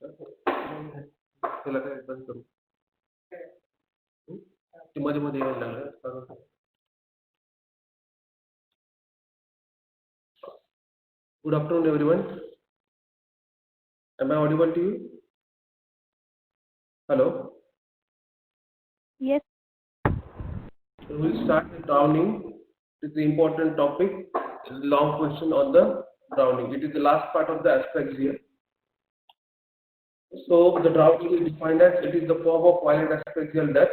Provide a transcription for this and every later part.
त्याला काय बंद करू ते मध्ये मध्ये यायला लागलं. Good afternoon, everyone. Am I audible to you? Hello. Yes. So we'll start with drowning. It's the important topic. It's a long question on the drowning. It is the last part of the aspects here. So the drowning is defined as it is the form of violent asphyxial death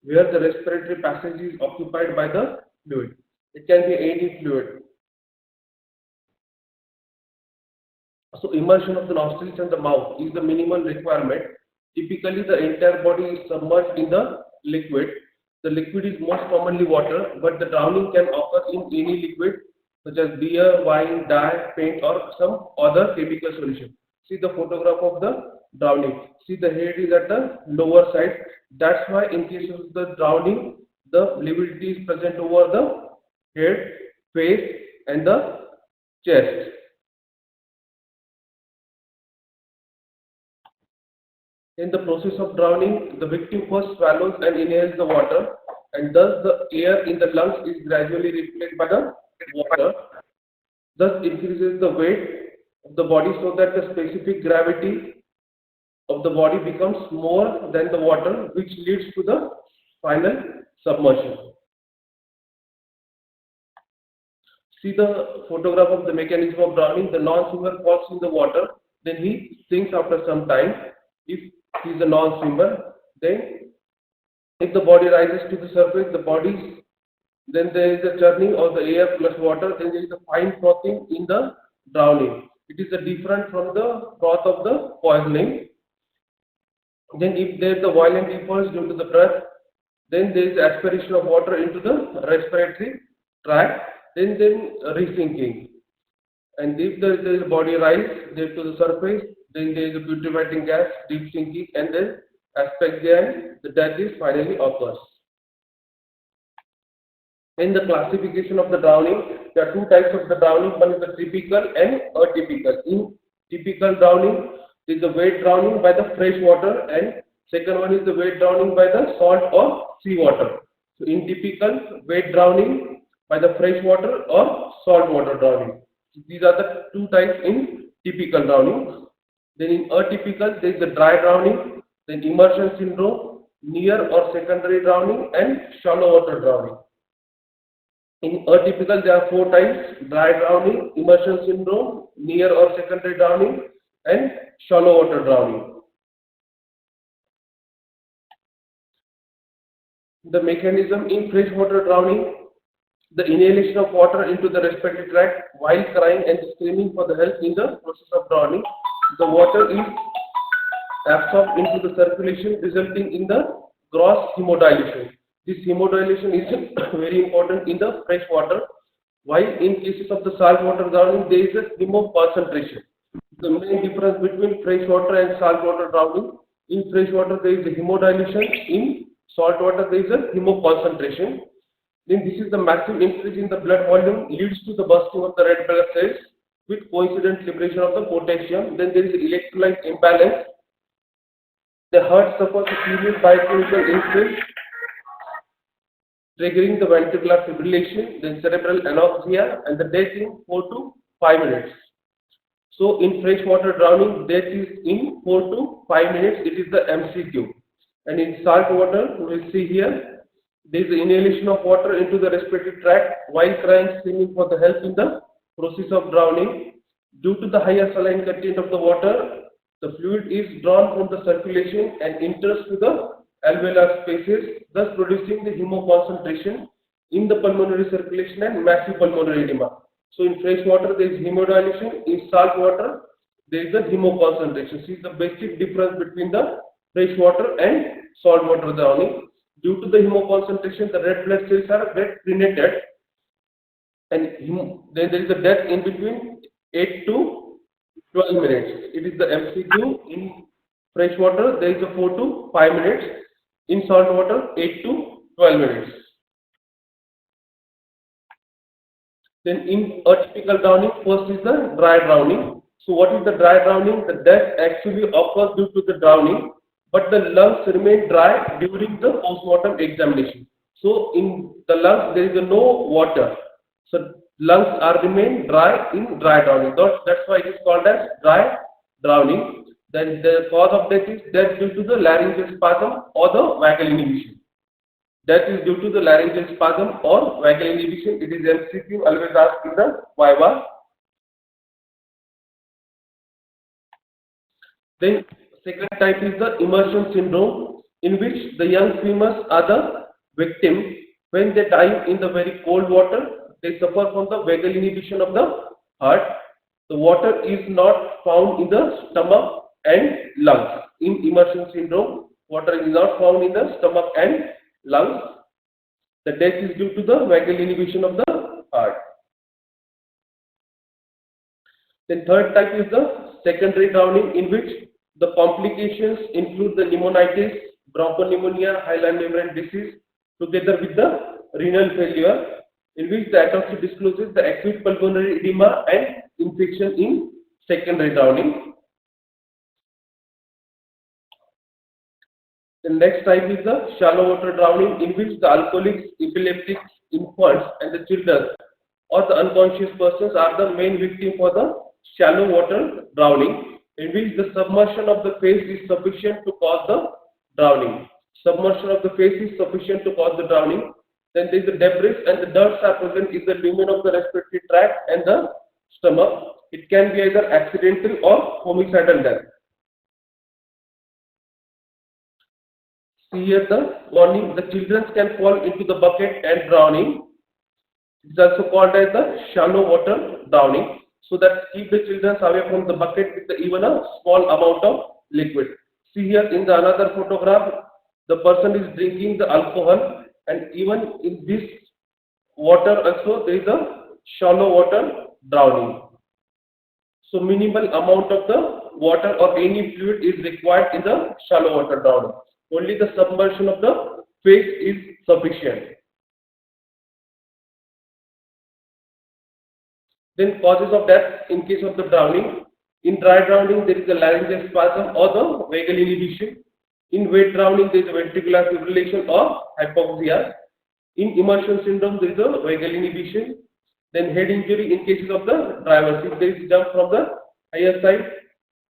where the respiratory passage is occupied by the fluid. It can be any fluid. So immersion of the nostrils and the mouth is the minimal requirement. Typically, the entire body is submerged in the liquid. The liquid is most commonly water, but the drowning can occur in any liquid such as beer, wine, dye, paint, or some other chemical solution. See the photograph of the drowning. See the head is at the lower side. That's why in case of the drowning, the lividity is present over the head, face, and the chest. In the process of drowning, the victim first swallows and inhales the water, and thus the air in the lungs is gradually replaced by the water. Thus increases the weight of the body so that the specific gravity of the body becomes more than the water, which leads to the final submersion. See the photograph of the mechanism of drowning. The non-swimmer falls in the water, then he sinks after some time. If he is a non-swimmer, then if the body rises to the surface, then there is a churning of the air plus water, then there is a fine frothing in the drowning. It is different from the froth of the poisoning. Then if there is a violent impulse due to the breath, then there is aspiration of water into the respiratory tract, then resinking. And if there is a body rise there to the surface, then there is a putrefating gas, deep sinking, and then asphyxia, and the death is finally occurs. In the classification of the drowning, there are two types of the drowning. One is the typical and atypical. In typical drowning, is the wet drowning by the fresh water, and second one is the wet drowning by the salt or sea water. So in typical, wet drowning by the fresh water or salt water drowning. So these are the two types in typical drowning. Then in atypical, there is the dry drowning, then immersion syndrome, near or secondary drowning, and shallow water drowning. In atypical, there are four types: dry drowning, immersion syndrome, near or secondary drowning, and shallow water drowning. The mechanism in freshwater drowning, the inhalation of water into the respiratory tract while crying and screaming for the help in the process of drowning. The water is absorbed into the circulation, resulting in the gross hemodilution. This hemodilution is very important in the fresh water, while in cases of the saltwater drowning, there is a hemoconcentration. The main difference between freshwater and saltwater drowning: in freshwater there is a hemodilution, in saltwater there is a hemoconcentration. Then this is the massive increase in the blood volume leads to the bursting of the red blood cells with coincident liberation of the potassium. Then there is electrolyte imbalance. The heart suffers a serious biochemical incident, triggering the ventricular fibrillation, then cerebral anoxia, and the death in 4 to 5 minutes. So in freshwater drowning, death is in 4 to 5 minutes. It is the MCQ. And in salt water, we will see here, there is the inhalation of water into the respiratory tract while crying, screaming for the help in the process of drowning. Due to the higher saline content of the water, the fluid is drawn from the circulation and enters to the alveolar spaces, thus producing the hemoconcentration in the pulmonary circulation and massive pulmonary edema. So in fresh water there is hemodilution, in salt water there is a hemoconcentration. See the basic difference between the fresh water and salt water drowning. Due to the hemoconcentration, the red blood cells are get cremated, and then there is a death in between 8 to 12 minutes. It is the MCQ. In fresh water there is a 4 to 5 minutes. In salt water 8 to 12 minutes. Then in atypical drowning, first is the dry drowning. So what is the dry drowning? The death actually occurs due to the drowning, but the lungs remain dry during the postmortem examination. So in the lungs there is no water. So lungs are remain dry in dry drowning. That's why it is called as dry drowning. Then the cause of death is death due to the laryngeal spasm or the vagal inhibition. Death is due to the laryngeal spasm or vagal inhibition. It is MCQ always asked in the Viva. Then second type is the immersion syndrome, in which the young swimmers are the victim. When they dive in the very cold water, they suffer from the vagal inhibition of the heart. The water is not found in the stomach and lungs. In immersion syndrome, water is not found in the stomach and lungs. The death is due to the vagal inhibition of the heart. Then third type is the secondary drowning, in which the complications include the pneumonitis, bronchopneumonia, hyaline membrane disease, together with the renal failure, in which the autopsy discloses the acute pulmonary edema and infection in secondary drowning. The next type is the shallow water drowning, in which the alcoholics, epileptics, infants, and the children or the unconscious persons are the main victim for the shallow water drowning, in which the submersion of the face is sufficient to cause the drowning. Submersion of the face is sufficient to cause the drowning. Then there is the debris and the dirt are present in the lumen of the respiratory tract and the stomach. It can be either accidental or homicidal death. See here the warning: the children can fall into the bucket and drowning. It is also called as the shallow water drowning. So that keep the children away from the bucket with even a small amount of liquid. See here in the another photograph, the person is drinking the alcohol, and even in this water also there is a shallow water drowning. So minimal amount of the water or any fluid is required in the shallow water drowning. Only the submersion of the face is sufficient. Then causes of death in case of the drowning. In dry drowning, there is a laryngeal spasm or the vagal inhibition. In wet drowning, there is a ventricular fibrillation or hypoxia. In immersion syndrome, there is a vagal inhibition. Then head injury in cases of the drivers. If there is jump from the higher side,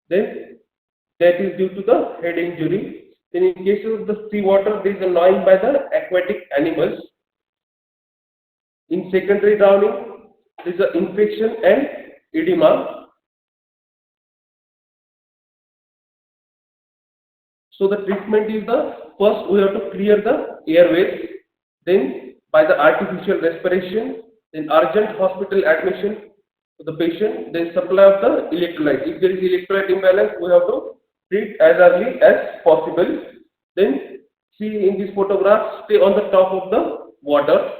then death is due to the head injury. Then in cases of the sea water, there is a gnawing by the aquatic animals. In secondary drowning, there is an infection and edema. So the treatment is the first we have to clear the airways, then by the artificial respiration, then urgent hospital admission to the patient, then supply of the electrolyte. If there is electrolyte imbalance, we have to treat as early as possible. Then see in this photograph, stay on the top of the water.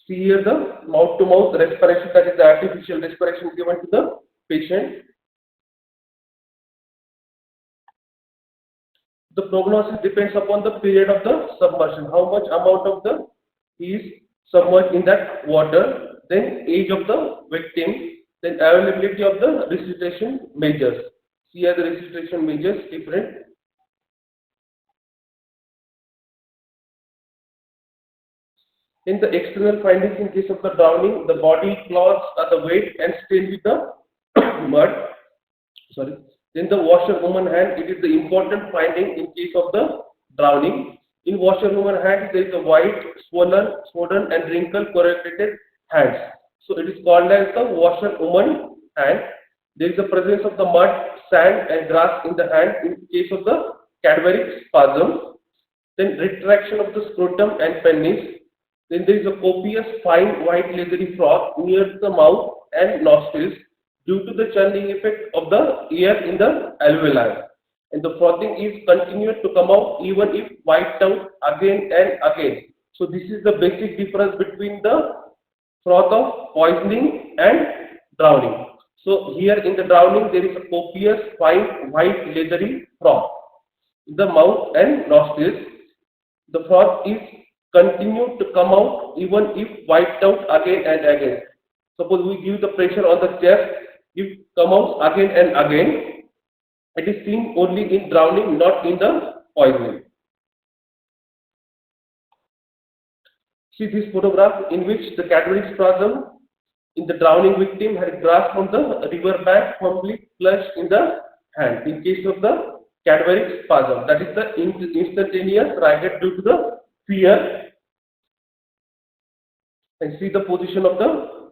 See here the mouth-to-mouth respiration, that is the artificial respiration given to the patient. The prognosis depends upon the period of the submersion, how much amount of the is submerged in that water, then age of the victim, then availability of the resuscitation measures. See here the resuscitation measures different. In the external findings in case of the drowning, the body cloths are the wet and stained with the mud. Sorry. Then the washerwoman hand, it is the important finding in case of the drowning. In washerwoman hand, there is a white, swollen and wrinkle corrugated hands. So it is called as the washerwoman hand. There is the presence of the mud, sand and grass in the hand in case of the cadaveric spasm. Then retraction of the scrotum and penis. Then there is a copious fine white leathery froth near the mouth and nostrils due to the churning effect of the air in the alveoli. And the frothing is continued to come out even if wiped out again and again. So this is the basic difference between the froth of poisoning and drowning. So here in the drowning there is a copious fine white leathery froth in the mouth and nostrils. The froth is continued to come out even if wiped out again and again. Suppose we give the pressure on the chest, If come out again and again, it is seen only in drowning, not in the poisoning. See this photograph in which the cadaveric spasm in the drowning victim had grasped from the river bank firmly clutched in the hand. In case of the cadaveric spasm, that is the instantaneous riot due to the fear, and see the position of the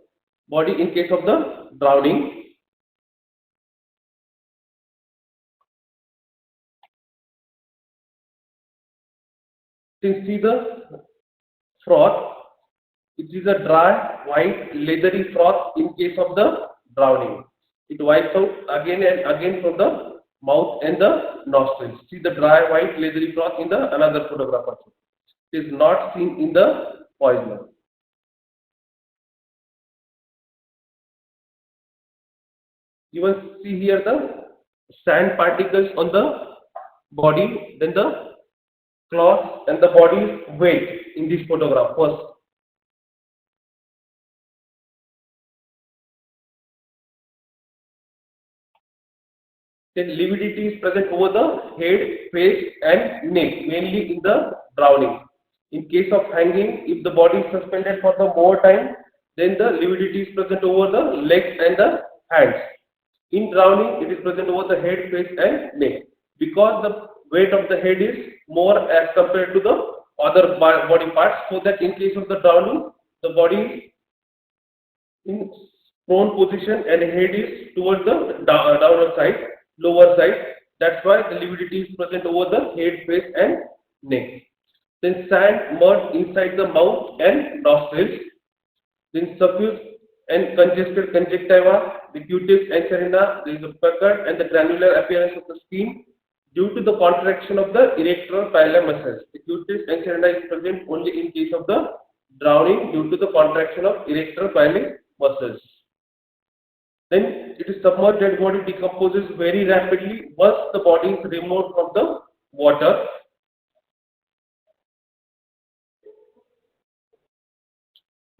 body in case of the drowning. You can see the froth. It is a dry, white, leathery froth in case of the drowning. It wipes out again and again from the mouth and the nostrils. See the dry, white, leathery froth in the another photograph also. It is not seen in the poisoner. You will see here the sand particles on the body, then the cloth and the body's weight in this photograph first. Then lividity is present over the head, face and neck, mainly in the drowning. In case of hanging, if the body is suspended for the more time, then the lividity is present over the legs and the hands. In drowning, it is present over the head, face and neck. Because the weight of the head is more as compared to the other body parts, so that in case of the drowning, the body is in prone position and head is towards the downward side, lower side. That's why the lividity is present over the head, face and neck. Then sand, mud inside the mouth and nostrils. Then suffuse and congested conjunctiva, the cutis and serina, there is a puckered and the granular appearance of the skin due to the contraction of the erector pili muscles. The cutis and serina is present only in case of the drowning due to the contraction of erector pili muscles. Then it is submerged dead body decomposes very rapidly once the body is removed from the water.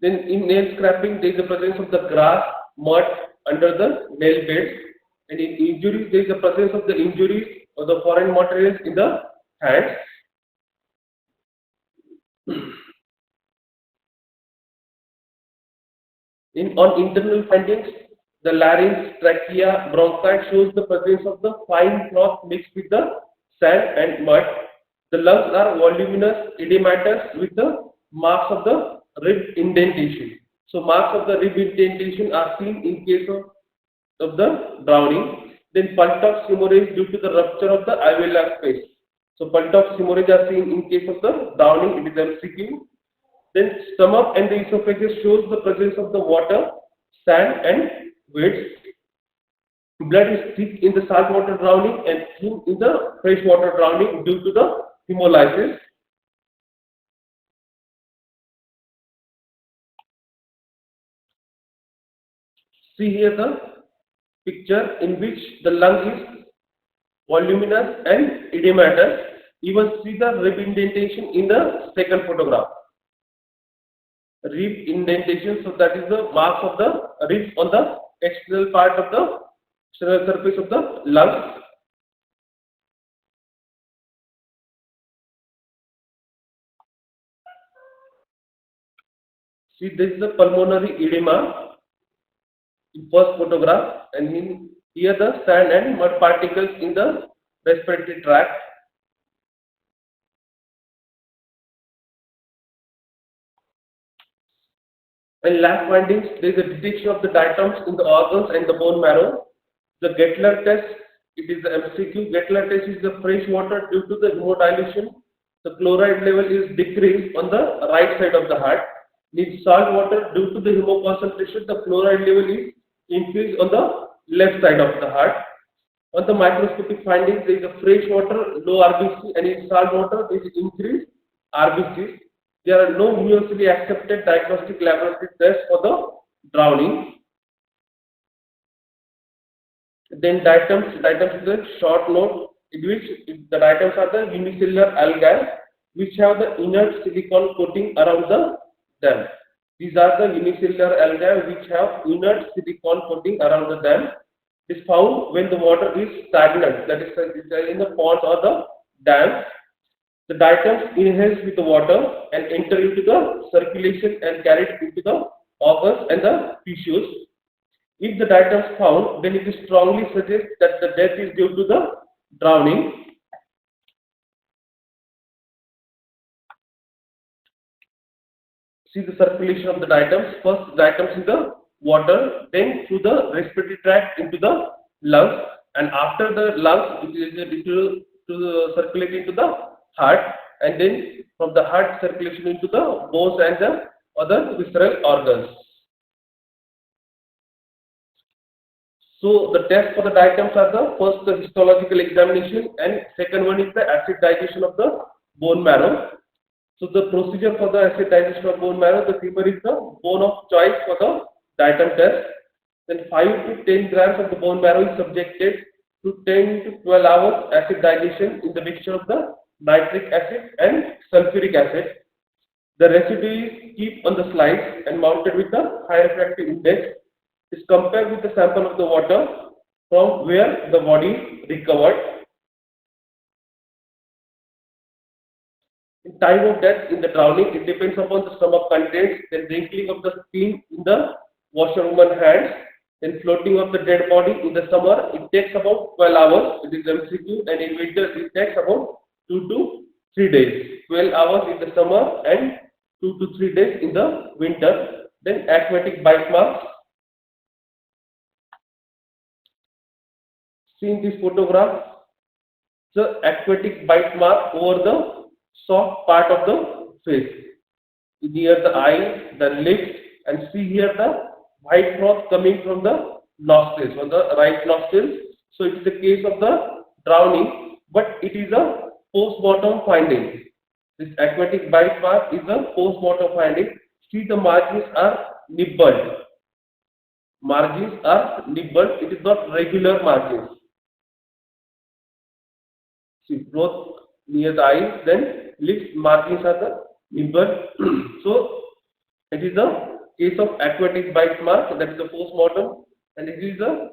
Then in nail scraping, there is a presence of the grass, mud under the nail beds, and in injuries, there is a presence of the injuries or the foreign materials in the hands. On internal findings, the larynx, trachea, bronchi shows the presence of the fine froth mixed with the sand and mud. The lungs are voluminous, edematous with the marks of the rib indentation. So marks of the rib indentation are seen in case of the drowning. Then pulse hemorrhage due to the rupture of the alveolar space. So pulse hemorrhage are seen in case of the drowning. It is MCQ. Then stomach and the esophagus shows the presence of the water, sand and weights. Blood is thick in the saltwater drowning and thin in the freshwater drowning due to the hemolysis. See here the picture in which the lung is voluminous and edematous. Even see the rib indentation in the second photograph. Rib indentation, so that is the marks of the ribs on the external part of the external surface of the lungs. See, this is the pulmonary edema in first photograph, and here the sand and mud particles in the respiratory tract. And lab findings, there is a detection of the diatoms in the organs and the bone marrow. The Gettler test, it is the MCQ. Gettler test is the fresh water due to the hemodilution. The chloride level is decreased on the right side of the heart. In salt water, due to the hemoconcentration, the chloride level is increased on the left side of the heart. On the microscopic findings, there is a fresh water, low RBC, and in salt water, there is increased RBC. There are no universally accepted diagnostic laboratory tests for the drowning. Then diatoms is a short note in which the diatoms are the unicellular algae which have the inert silicon coating around them. These are the unicellular algae which have inert silicon coating around the dam. It is found when the water is stagnant, that is in the pond or the dam. The diatoms inhale with the water and enter into the circulation and carried into the organs and the tissues. If the diatoms found, then it is strongly suggests that the death is due to the drowning. See the circulation of the diatoms. First, diatoms in the water, then through the respiratory tract into the lungs, and after the lungs, it will to circulate into the heart, and then from the heart circulation into the bones and the other visceral organs. So the test for the diatoms are the first the histological examination, and second one is the acid digestion of the bone marrow. So the procedure for the acid digestion of bone marrow, the femur is the bone of choice for the diatom test. Then 5 to 10 grams of the bone marrow is subjected to 10 to 12 hours acid digestion in the mixture of the nitric acid and sulfuric acid. The residue is kept on the slides and mounted with the high refractive index. Is compared with the sample of the water from where the body is recovered. In time of death in the drowning, it depends upon the stomach contents, then wrinkling of the skin in the washerwoman hands, then floating of the dead body in the summer. It takes about 12 hours. It is MCQ, and in winter it takes about 2 to 3 days. 12 hours in the summer and 2 to 3 days in the winter. Then aquatic bite marks. See in this photograph, the aquatic bite mark over the soft part of the face, near the eye, the lips, and see here the white froth coming from the nostrils, from the right nostrils. So it is a case of the drowning, but it is a post-mortem finding. This aquatic bite mark is a post-mortem finding. See the margins are nibbled. Margins are nibbled. It is not regular margins. See both near the eyes, then lips markings are the nibbled. So it is a case of aquatic bite mark, that is the post-mortem, and it is a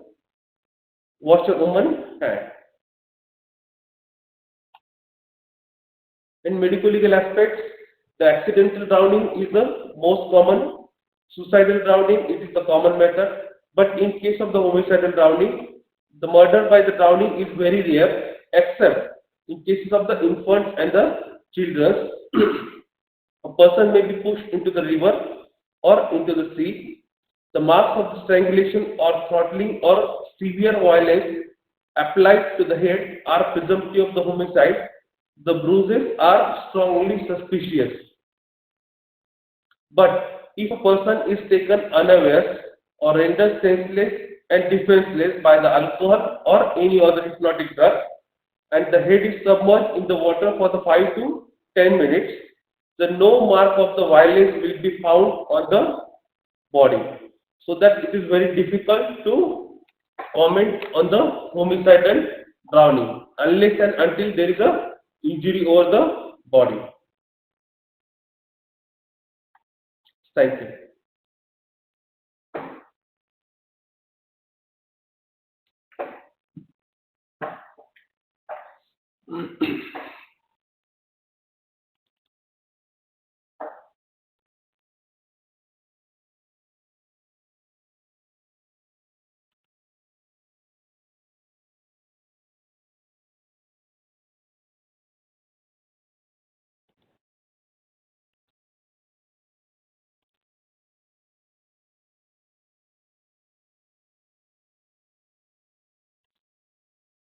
washerwoman hand. In medical legal aspects, the accidental drowning is the most common. Suicidal drowning, it is the common method. But in case of the homicidal drowning, the murder by the drowning is very rare, except in cases of the infants and the children. A person may be pushed into the river or into the sea. The marks of the strangulation or throttling or severe violence applied to the head are presumptive of the homicide. The bruises are strongly suspicious. But if a person is taken unawares or rendered senseless and defenseless by the alcohol or any other hypnotic drug, and the head is submerged in the water for the 5 to 10 minutes, then no mark of the violence will be found on the body. So that it is very difficult to comment on the homicidal drowning unless and until there is a injury over the body. Thank you.